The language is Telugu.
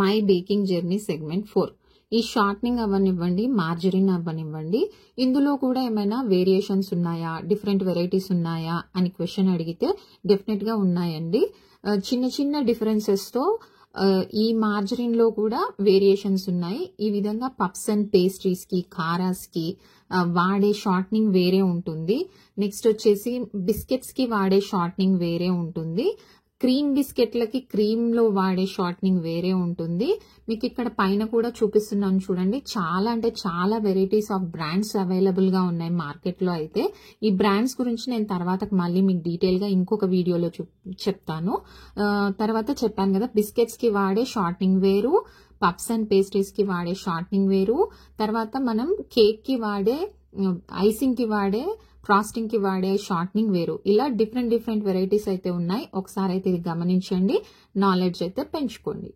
My baking journey segment 4. ఈ షార్ట్నింగ్ అవ్వనివ్వండి, మార్జరిన్ అవ్వనివ్వండి, ఇందులో కూడా ఏమైనా వేరియేషన్స్ ఉన్నాయా, డిఫరెంట్ వెరైటీస్ ఉన్నాయా అని క్వశ్చన్ అడిగితే డెఫినెట్ గా ఉన్నాయండి. చిన్న చిన్న డిఫరెన్సెస్ తో ఈ మార్జరిన్ లో కూడా వేరియేషన్స్ ఉన్నాయి. ఈ విధంగా పప్స్ అండ్ పేస్ట్రీస్ కి, కారాస్ కి వాడే షార్ట్నింగ్ వేరే ఉంటుంది. నెక్స్ట్ వచ్చేసి బిస్కెట్స్ కి వాడే షార్ట్నింగ్ వేరే ఉంటుంది. క్రీమ్ బిస్కెట్లకి క్రీమ్ లో వాడే షార్ట్నింగ్ వేరే ఉంటుంది. మీకు ఇక్కడ పైన కూడా చూపిస్తున్నాను చూడండి. చాలా అంటే చాలా వెరైటీస్ ఆఫ్ బ్రాండ్స్ అవైలబుల్ గా ఉన్నాయి మార్కెట్ లో. అయితే ఈ బ్రాండ్స్ గురించి నేను తర్వాత మళ్ళీ మీకు డీటెయిల్ గా ఇంకొక వీడియోలో చెప్తాను. తర్వాత చెప్పాను కదా, బిస్కెట్స్ కి వాడే షార్ట్నింగ్ వేరు, పప్స్ అండ్ పేస్ట్రీస్ కి వాడే షార్ట్నింగ్ వేరు, తర్వాత మనం కేక్ కి వాడే, ఐసింగ్ కి వాడే, ఫ్రాస్టింగ్ కి వాడే షార్ట్నింగ్ వేరు. ఇలా డిఫరెంట్ వెరైటీస్ అయితే ఉన్నాయి. ఒకసారి అయితే ఇది గమనించండి, నాలెడ్జ్ అయితే పెంచుకోండి.